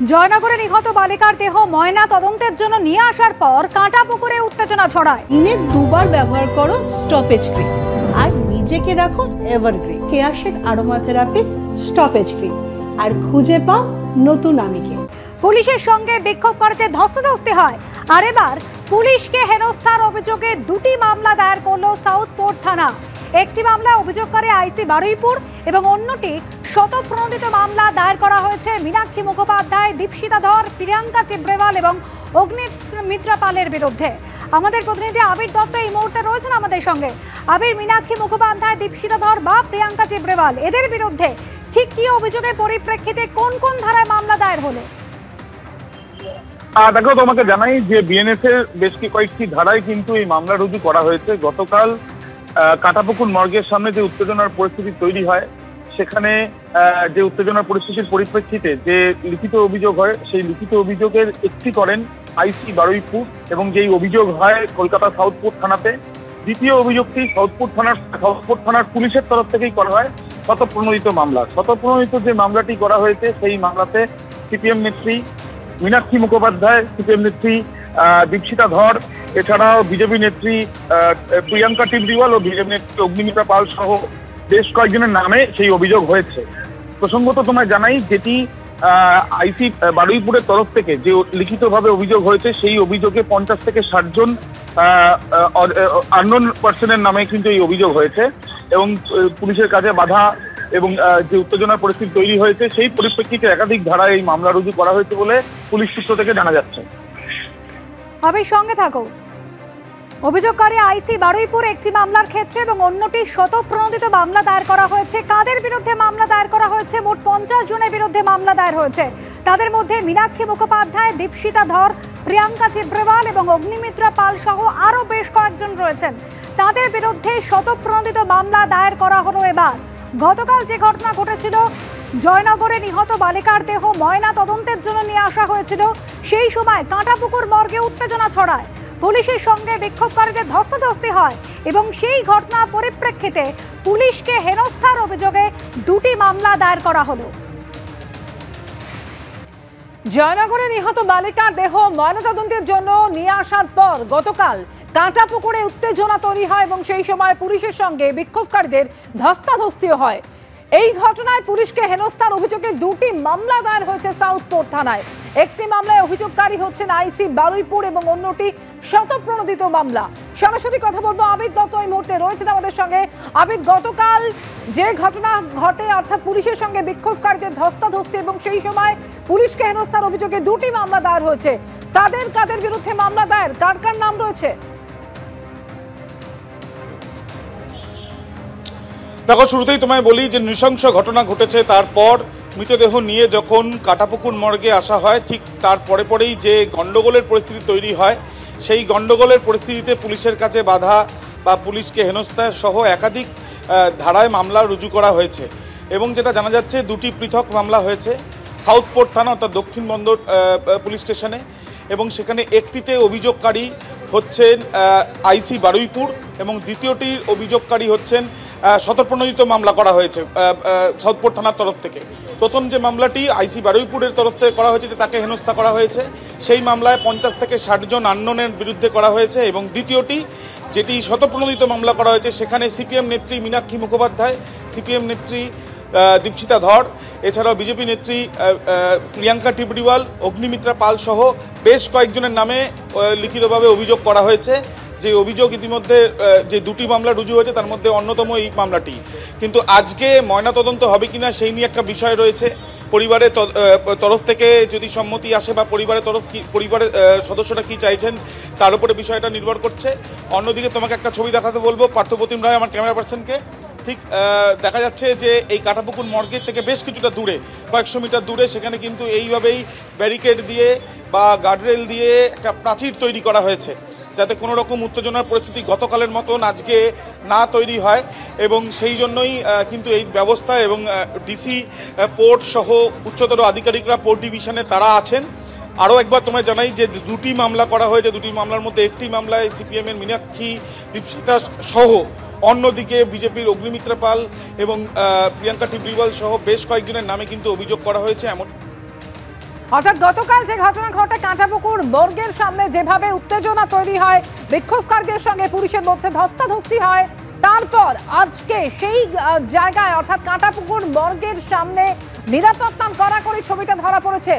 জয়নগরে নিহত বালিকার দেহ ময়না তদন্তের জন্য নিয়ে আসার পর কাঁটাপুকুরে উত্তেজনা ছড়ায়। দিনে দুবার ব্যবহার করো স্টপেজ ক্রিম আর নিজেকে রাখো এভারগ্রিন কেয়াশেড আরোমা থেরাপি স্টপেজ ক্রিম আর খুঁজে পাও নতুন আমিকে। পুলিশের সঙ্গে বিক্ষোভকারীদের ধস্তাধস্তি হয়। আর এবার পুলিশকে হেনস্থার অভিযোগে দুটি মামলা দায়ের করলো সাউথপোর্ট থানা। একটি মামলায় অভিযোগকারী আইসি বারুইপুর এবং অন্যটি শতপ্রণোদিত মামলা দায়ের করা হয়েছে মীনাক্ষী মুখোপাধ্যায়, দীপশিতা ধর, প্রিয়াঙ্কা চিব্রেওয়াল এবং অগ্নিমিত্রা পালের বিরুদ্ধে। আমাদের প্রতিনিধি আবির দত্ত এই মুহূর্তে রয়েছেন আমাদের সঙ্গে। আবির, মীনাক্ষী মুখোপাধ্যায়, দীপশিতা ধর বা প্রিয়াঙ্কা চিব্রেওয়াল এদের বিরুদ্ধে ঠিক কি অভিযোগের পরিপ্রেক্ষিতে কোন কোন ধারায় মামলা দায়ের হলো? দেখো, তোমাকে জানাই যে বিএনএস এর বেশ কয়েকটি ধারায় কিন্তু এই মামলা রুজু করা হয়েছে। গতকাল কাঁটাপুকুর মর্গের সামনে যে উত্তেজনার পরিস্থিতি তৈরি হয়, সেখানে যে উত্তেজনার পরিস্থিতির পরিপ্রেক্ষিতে যে লিখিত অভিযোগ হয়, সেই লিখিত অভিযোগের একটি করেন আইসি বারুইপুর এবং যেই অভিযোগ হয় কলকাতা সাউথপোর্ট থানাতে। দ্বিতীয় অভিযোগটি সাউথপোর্ট থানার পুলিশের তরফ থেকেই করা হয় শতপ্রণোদিত মামলা। শতপ্রণোদিত যে মামলাটি করা হয়েছে সেই মামলাতে সিপিএম নেত্রী মীনাক্ষী মুখোপাধ্যায়, সিপিএম নেত্রী দীপশিতা ধর, এছাড়াও বিজেপি নেত্রী প্রিয়াঙ্কা চিব্রেওয়াল ও বিজেপি নেত্রী অগ্নিমিত্রা পাল সহ বেশ কয়েকজনের নামে সেই অভিযোগ হয়েছে। প্রসঙ্গত তোমায় জানাই, যেটি আইসি বারুইপুরের তরফ থেকে যে লিখিতভাবে অভিযোগ হয়েছে, সেই অভিযোগে 50 থেকে 60 জন আননোন পার্সনের নামে কিন্তু এই অভিযোগ হয়েছে এবং পুলিশের কাজে বাধা এবং যে উত্তেজনার পরিস্থিতি তৈরি হয়েছে, সেই পরিপ্রেক্ষিতে একাধিক ধারায় এই মামলা রুজু করা হয়েছে বলে পুলিশ সূত্র থেকে জানা যাচ্ছে। আবির, সঙ্গে থাকো। অভিযোগকারী আইসি বারুইপুর একটি মামলার ক্ষেত্রে এবং অন্যটি শতপ্রণোদিত মামলা দায়ের করা হয়েছে। কাদের বিরুদ্ধে মামলা দায়ের করা হয়েছে? মোট 50 জনের বিরুদ্ধে মামলা দায়ের হয়েছে। তাদের মধ্যে মীনাক্ষী মুখোপাধ্যায়, দীপশিতা ধর, প্রিয়াঙ্কা চিব্রেওয়াল এবং অগ্নিমিত্রা পাল সহ আরো বেশ কয়েকজন রয়েছেন। তাদের বিরুদ্ধে শতপ্রণোদিত মামলা দায়ের করা হলো। এবার গতকাল যে ঘটনা ঘটেছিল, জয়নগরে নিহত বালিকার দেহ ময়না তদন্তের জন্য নিয়ে আসা হয়েছিল, সেই সময় কাঁটাপুকুর মর্গে উত্তেজনা ছড়ায়। পুলিশের সঙ্গে বিক্ষোভকারীদের ধস্তাধস্তি হয় এবং সেই ঘটনার পরিপ্রেক্ষিতে পুলিশকে হেনস্থার অভিযোগে দুটি মামলা দায়ের করা হলো। জয়নগরে নিহত বালিকার দেহ ময়নাতদন্তের জন্য নিয়ে আসার পর গতকাল কাঁটাপুকুরে উত্তেজনা তৈরি হয় এবং সেই সময় পুলিশের সঙ্গে বিক্ষোভকারীদের ধস্তাধস্তিও হয়। এই ঘটনায় পুলিশকে হেনস্থার অভিযোগে দুটি মামলা দায়ের হয়েছে সাউথপোর্ট থানায়। একটি মামলায় অভিযোগকারী হচ্ছেন আইসি বারুইপুর এবং অন্যটি শতপ্রণোদিত মামলা। সরাসরি কথা বলবো, আবির দত্ত এই মুহূর্তে রয়েছেন আমাদের সঙ্গে। আবির, গতকাল যে ঘটনা ঘটে অর্থাৎ পুলিশের সঙ্গে বিক্ষোভকারীদের ধস্তাধস্তি এবং সেই সময় পুলিশকে হেনস্থার অভিযোগে দুটি মামলা দায়ের হয়েছে, কাদের কাদের বিরুদ্ধে মামলা দায়ের, কার কার নাম রয়েছে? দেখো, শুরুতেই তোমায় বলি যে নৃশংস ঘটনা ঘটেছে, তারপর মৃতদেহ নিয়ে যখন কাঁটাপুকুর মর্গে আসা হয়, ঠিক তার পরেই যে গন্ডগোলের পরিস্থিতি তৈরি হয়, সেই গন্ডগোলের পরিস্থিতিতে পুলিশের কাছে বাধা বা পুলিশকে হেনস্থা সহ একাধিক ধারায় মামলা রুজু করা হয়েছে। এবং যেটা জানা যাচ্ছে, দুটি পৃথক মামলা হয়েছে সাউথপোর্ট থানা অর্থাৎ দক্ষিণ বন্দর পুলিশ স্টেশনে, এবং সেখানে একটিতে অভিযোগকারী হচ্ছেন আইসি বারুইপুর এবং দ্বিতীয়টির অভিযোগকারী হচ্ছেন শতপ্রণোদিত মামলা করা হয়েছে সাউথপোর্ট থানার তরফ থেকে। প্রথম যে মামলাটি আইসি বারুইপুরের তরফ থেকে করা হয়েছে, তাকে হেনস্থা করা হয়েছে, সেই মামলায় 50 থেকে 60 জন আননোনের বিরুদ্ধে করা হয়েছে। এবং দ্বিতীয়টি যেটি শতপ্রণোদিত মামলা করা হয়েছে, সেখানে সিপিএম নেত্রী মীনাক্ষী মুখোপাধ্যায়, সিপিএম নেত্রী দীপশিতা ধর, এছাড়াও বিজেপি নেত্রী প্রিয়াঙ্কা চিব্রেওয়াল, অগ্নিমিত্রা পাল সহ বেশ কয়েকজনের নামে লিখিতভাবে অভিযোগ করা হয়েছে। যে অভিযোগ ইতিমধ্যে যে দুটি মামলা রুজু হয়েছে, তার মধ্যে অন্যতম এই মামলাটি। কিন্তু আজকে ময়নাতদন্ত হবে কিনা সেই নিয়ে একটা বিষয় রয়েছে। পরিবারের তরফ থেকে যদি সম্মতি আসে বা পরিবারের সদস্যরা কি চাইছেন তার উপরে বিষয়টা নির্ভর করছে। অন্যদিকে তোমাকে একটা ছবি দেখাতে বলবো, পার্থপ্রতিম রায় আমার ক্যামেরা পার্সনকে। ঠিক দেখা যাচ্ছে যে এই কাঁটাপুকুর মর্গের থেকে বেশ কিছুটা দূরে, কয়েকশো মিটার দূরে, সেখানে কিন্তু এইভাবেই ব্যারিকেড দিয়ে বা গার্ডরেল দিয়ে একটা প্রাচীর তৈরি করা হয়েছে, যাতে কোনো রকম উত্তেজনার পরিস্থিতি গতকালের মতন আজকে না তৈরি হয়। এবং সেই জন্যই কিন্তু এই ব্যবস্থা এবং ডিসি পোর্ট সহ উচ্চতর আধিকারিকরা পোর্ট ডিভিশনে তারা আছেন। আরও একবার তোমায় জানাই যে দুটি মামলা করা হয়েছে, দুটি মামলার মধ্যে একটি মামলায় সিপিএমের মীনাক্ষী, দীপশিতা সহ, অন্যদিকে বিজেপির অগ্নিমিত্রা পাল এবং প্রিয়াঙ্কা চিব্রেওয়াল সহ বেশ কয়েকজনের নামে কিন্তু অভিযোগ করা হয়েছে। এমন অর্থাৎ গতকাল যে ঘটনা ঘটে কাঁটাপুকুর মর্গের সামনে যেভাবে উত্তেজনা তৈরি হয়, বিক্ষোভকারীদের সঙ্গে পুলিশের মধ্যে ধস্তাধস্তি হয়, তারপর আজকে সেই জায়গায় অর্থাৎ কাঁটাপুকুর মর্গের সামনে নিরাপত্তা কড়াকড়ি ছবিটা ধরা পড়েছে।